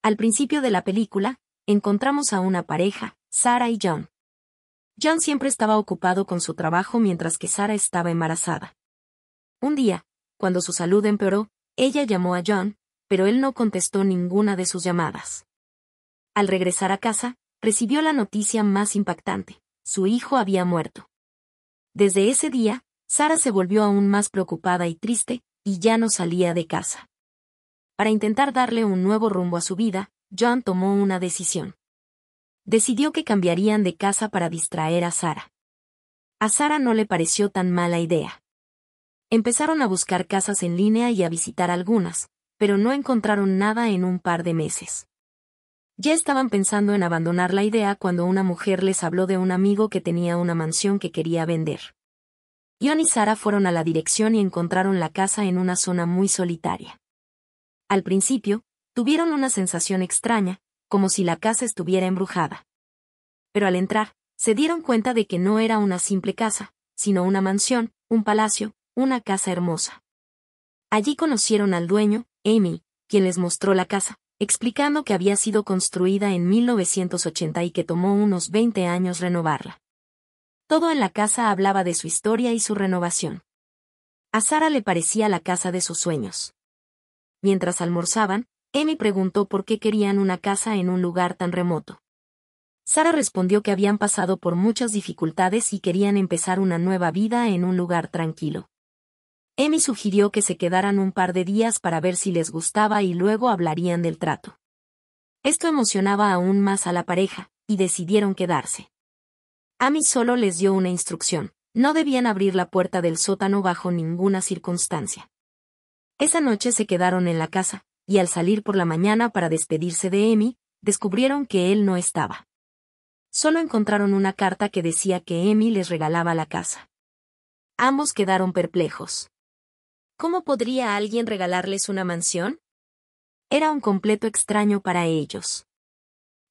Al principio de la película, encontramos a una pareja, Sarah y John. John siempre estaba ocupado con su trabajo mientras que Sarah estaba embarazada. Un día, cuando su salud empeoró, ella llamó a John, pero él no contestó ninguna de sus llamadas. Al regresar a casa, recibió la noticia más impactante: su hijo había muerto. Desde ese día, Sarah se volvió aún más preocupada y triste, y ya no salía de casa. Para intentar darle un nuevo rumbo a su vida, John tomó una decisión. Decidió que cambiarían de casa para distraer a Sarah. A Sarah no le pareció tan mala idea. Empezaron a buscar casas en línea y a visitar algunas, pero no encontraron nada en un par de meses. Ya estaban pensando en abandonar la idea cuando una mujer les habló de un amigo que tenía una mansión que quería vender. John y Sarah fueron a la dirección y encontraron la casa en una zona muy solitaria. Al principio, tuvieron una sensación extraña, como si la casa estuviera embrujada. Pero al entrar, se dieron cuenta de que no era una simple casa, sino una mansión, un palacio, una casa hermosa. Allí conocieron al dueño, Amy, quien les mostró la casa, explicando que había sido construida en 1980 y que tomó unos 20 años renovarla. Todo en la casa hablaba de su historia y su renovación. A Sarah le parecía la casa de sus sueños. Mientras almorzaban, Amy preguntó por qué querían una casa en un lugar tan remoto. Sarah respondió que habían pasado por muchas dificultades y querían empezar una nueva vida en un lugar tranquilo. Amy sugirió que se quedaran un par de días para ver si les gustaba y luego hablarían del trato. Esto emocionaba aún más a la pareja, y decidieron quedarse. Amy solo les dio una instrucción: no debían abrir la puerta del sótano bajo ninguna circunstancia. Esa noche se quedaron en la casa, y al salir por la mañana para despedirse de Amy, descubrieron que él no estaba. Solo encontraron una carta que decía que Amy les regalaba la casa. Ambos quedaron perplejos. ¿Cómo podría alguien regalarles una mansión? Era un completo extraño para ellos.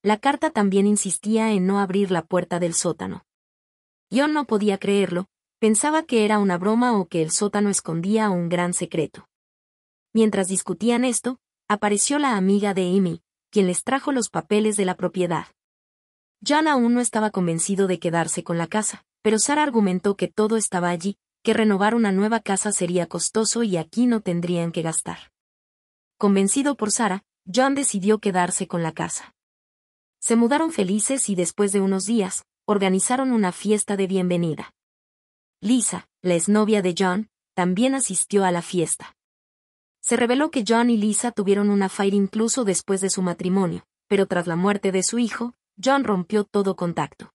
La carta también insistía en no abrir la puerta del sótano. John no podía creerlo, pensaba que era una broma o que el sótano escondía un gran secreto. Mientras discutían esto, apareció la amiga de Amy, quien les trajo los papeles de la propiedad. John aún no estaba convencido de quedarse con la casa, pero Sarah argumentó que todo estaba allí, que renovar una nueva casa sería costoso y aquí no tendrían que gastar. Convencido por Sarah, John decidió quedarse con la casa. Se mudaron felices y después de unos días, organizaron una fiesta de bienvenida. Lisa, la exnovia de John, también asistió a la fiesta. Se reveló que John y Lisa tuvieron un affair incluso después de su matrimonio, pero tras la muerte de su hijo, John rompió todo contacto.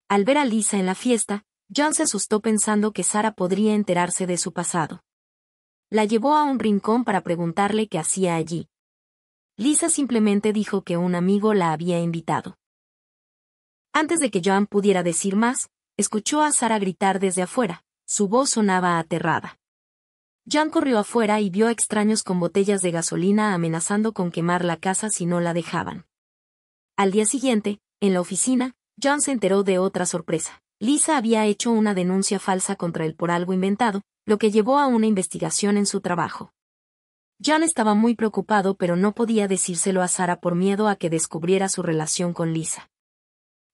Al ver a Lisa en la fiesta, John se asustó pensando que Sarah podría enterarse de su pasado. La llevó a un rincón para preguntarle qué hacía allí. Lisa simplemente dijo que un amigo la había invitado. Antes de que John pudiera decir más, escuchó a Sarah gritar desde afuera. Su voz sonaba aterrada. John corrió afuera y vio a extraños con botellas de gasolina amenazando con quemar la casa si no la dejaban. Al día siguiente, en la oficina, John se enteró de otra sorpresa. Lisa había hecho una denuncia falsa contra él por algo inventado, lo que llevó a una investigación en su trabajo. John estaba muy preocupado pero no podía decírselo a Sarah por miedo a que descubriera su relación con Lisa.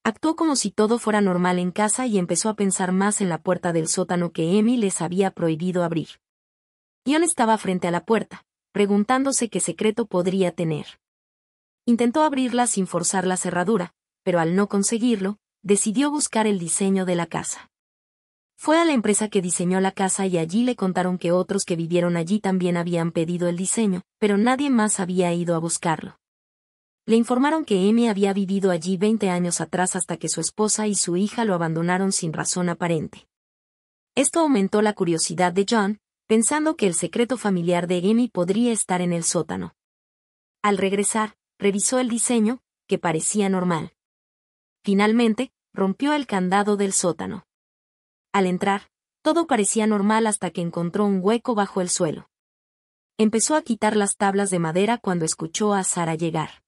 Actuó como si todo fuera normal en casa y empezó a pensar más en la puerta del sótano que Amy les había prohibido abrir. John estaba frente a la puerta, preguntándose qué secreto podría tener. Intentó abrirla sin forzar la cerradura, pero al no conseguirlo, decidió buscar el diseño de la casa. Fue a la empresa que diseñó la casa y allí le contaron que otros que vivieron allí también habían pedido el diseño, pero nadie más había ido a buscarlo. Le informaron que Amy había vivido allí 20 años atrás hasta que su esposa y su hija lo abandonaron sin razón aparente. Esto aumentó la curiosidad de John, pensando que el secreto familiar de Amy podría estar en el sótano. Al regresar, revisó el diseño, que parecía normal. Finalmente, rompió el candado del sótano. Al entrar, todo parecía normal hasta que encontró un hueco bajo el suelo. Empezó a quitar las tablas de madera cuando escuchó a Sarah llegar.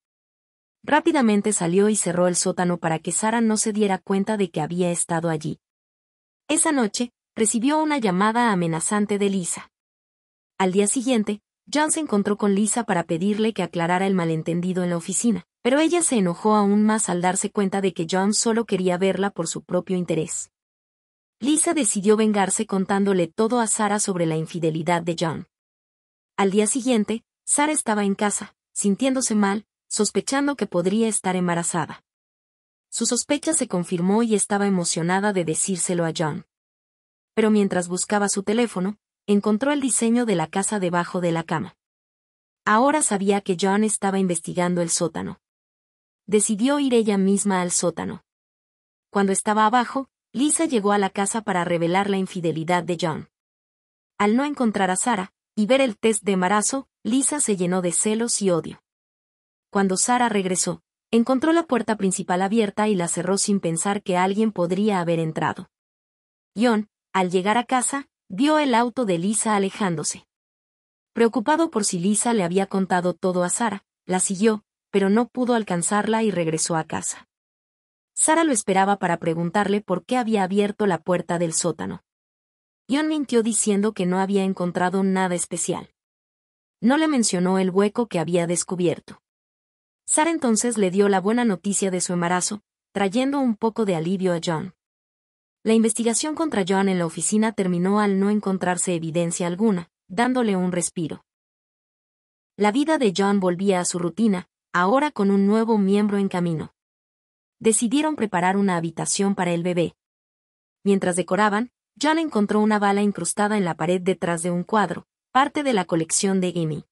Rápidamente salió y cerró el sótano para que Sarah no se diera cuenta de que había estado allí. Esa noche, recibió una llamada amenazante de Lisa. Al día siguiente, John se encontró con Lisa para pedirle que aclarara el malentendido en la oficina, pero ella se enojó aún más al darse cuenta de que John solo quería verla por su propio interés. Lisa decidió vengarse contándole todo a Sarah sobre la infidelidad de John. Al día siguiente, Sarah estaba en casa, sintiéndose mal, sospechando que podría estar embarazada. Su sospecha se confirmó y estaba emocionada de decírselo a John. Pero mientras buscaba su teléfono, encontró el diseño de la casa debajo de la cama. Ahora sabía que John estaba investigando el sótano. Decidió ir ella misma al sótano. Cuando estaba abajo, Lisa llegó a la casa para revelar la infidelidad de John. Al no encontrar a Sarah y ver el test de embarazo, Lisa se llenó de celos y odio. Cuando Sarah regresó, encontró la puerta principal abierta y la cerró sin pensar que alguien podría haber entrado. John, al llegar a casa, vio el auto de Lisa alejándose. Preocupado por si Lisa le había contado todo a Sarah, la siguió, pero no pudo alcanzarla y regresó a casa. Sarah lo esperaba para preguntarle por qué había abierto la puerta del sótano. John mintió diciendo que no había encontrado nada especial. No le mencionó el hueco que había descubierto. Sarah entonces le dio la buena noticia de su embarazo, trayendo un poco de alivio a John. La investigación contra John en la oficina terminó al no encontrarse evidencia alguna, dándole un respiro. La vida de John volvía a su rutina, ahora con un nuevo miembro en camino. Decidieron preparar una habitación para el bebé. Mientras decoraban, John encontró una bala incrustada en la pared detrás de un cuadro, parte de la colección de Amy.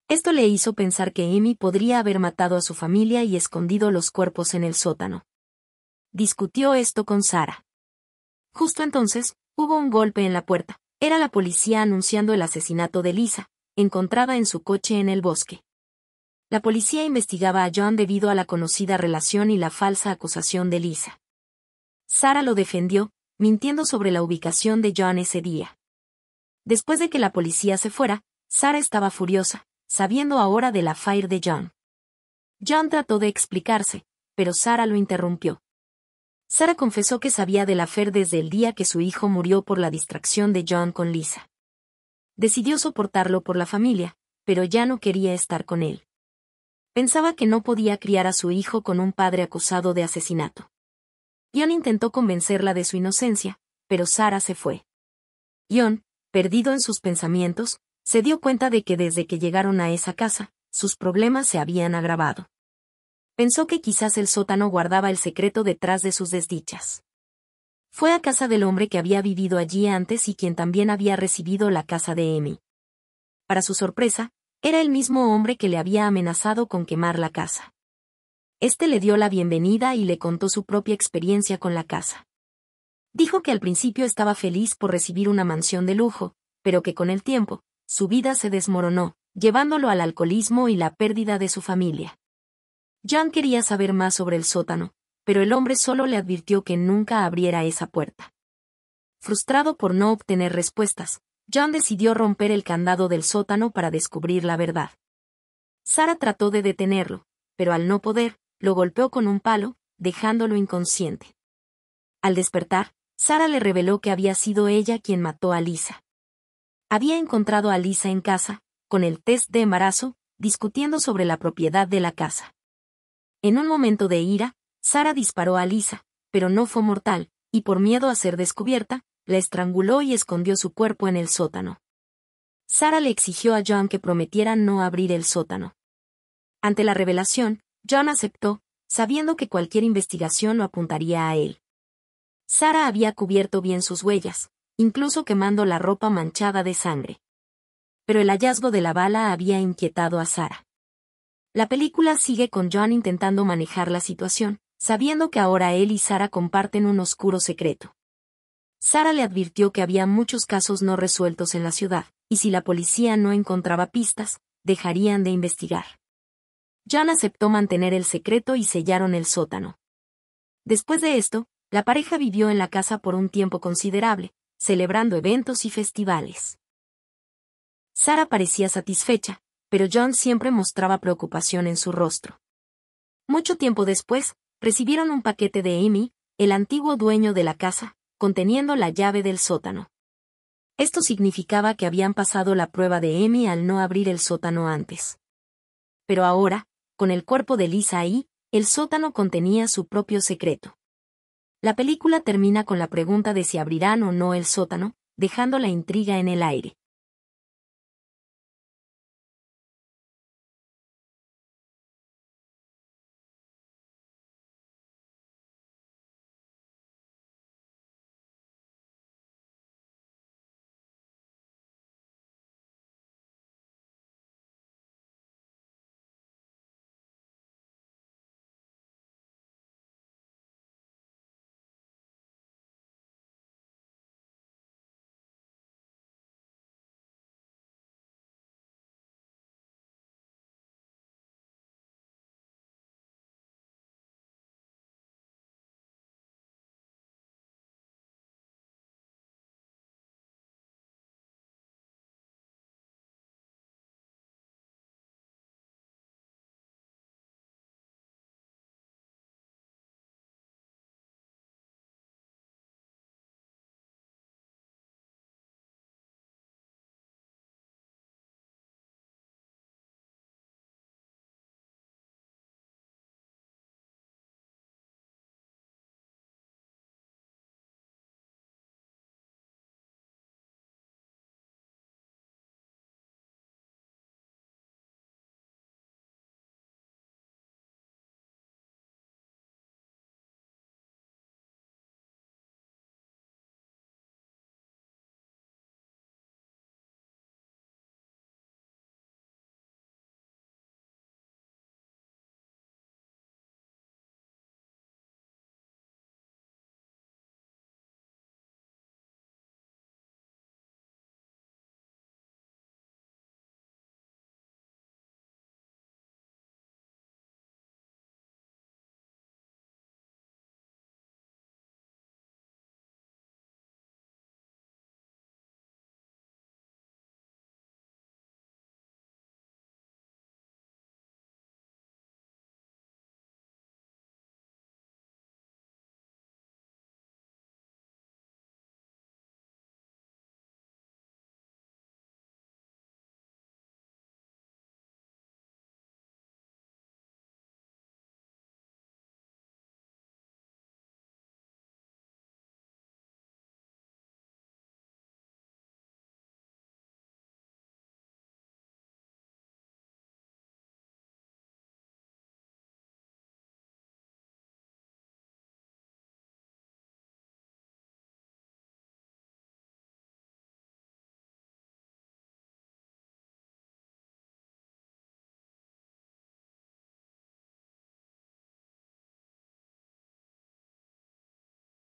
Esto le hizo pensar que Amy podría haber matado a su familia y escondido los cuerpos en el sótano. Discutió esto con Sarah. Justo entonces, hubo un golpe en la puerta. Era la policía anunciando el asesinato de Lisa, encontrada en su coche en el bosque. La policía investigaba a John debido a la conocida relación y la falsa acusación de Lisa. Sarah lo defendió, mintiendo sobre la ubicación de John ese día. Después de que la policía se fuera, Sarah estaba furiosa, sabiendo ahora del affair de John. John trató de explicarse, pero Sarah lo interrumpió. Sarah confesó que sabía del affair desde el día que su hijo murió por la distracción de John con Lisa. Decidió soportarlo por la familia, pero ya no quería estar con él. Pensaba que no podía criar a su hijo con un padre acusado de asesinato. John intentó convencerla de su inocencia, pero Sarah se fue. John, perdido en sus pensamientos, se dio cuenta de que desde que llegaron a esa casa, sus problemas se habían agravado. Pensó que quizás el sótano guardaba el secreto detrás de sus desdichas. Fue a casa del hombre que había vivido allí antes y quien también había recibido la casa de Amy. Para su sorpresa, era el mismo hombre que le había amenazado con quemar la casa. Este le dio la bienvenida y le contó su propia experiencia con la casa. Dijo que al principio estaba feliz por recibir una mansión de lujo, pero que con el tiempo, su vida se desmoronó, llevándolo al alcoholismo y la pérdida de su familia. John quería saber más sobre el sótano, pero el hombre solo le advirtió que nunca abriera esa puerta. Frustrado por no obtener respuestas, John decidió romper el candado del sótano para descubrir la verdad. Sarah trató de detenerlo, pero al no poder, lo golpeó con un palo, dejándolo inconsciente. Al despertar, Sarah le reveló que había sido ella quien mató a Lisa. Había encontrado a Lisa en casa, con el test de embarazo, discutiendo sobre la propiedad de la casa. En un momento de ira, Sarah disparó a Lisa, pero no fue mortal, y por miedo a ser descubierta, la estranguló y escondió su cuerpo en el sótano. Sarah le exigió a John que prometiera no abrir el sótano. Ante la revelación, John aceptó, sabiendo que cualquier investigación lo apuntaría a él. Sarah había cubierto bien sus huellas, incluso quemando la ropa manchada de sangre. Pero el hallazgo de la bala había inquietado a Sarah. La película sigue con John intentando manejar la situación, sabiendo que ahora él y Sarah comparten un oscuro secreto. Sarah le advirtió que había muchos casos no resueltos en la ciudad, y si la policía no encontraba pistas, dejarían de investigar. John aceptó mantener el secreto y sellaron el sótano. Después de esto, la pareja vivió en la casa por un tiempo considerable, celebrando eventos y festivales. Sarah parecía satisfecha, pero John siempre mostraba preocupación en su rostro. Mucho tiempo después, recibieron un paquete de Amy, el antiguo dueño de la casa, conteniendo la llave del sótano. Esto significaba que habían pasado la prueba de Amy al no abrir el sótano antes. Pero ahora, con el cuerpo de Lisa ahí, el sótano contenía su propio secreto. La película termina con la pregunta de si abrirán o no el sótano, dejando la intriga en el aire.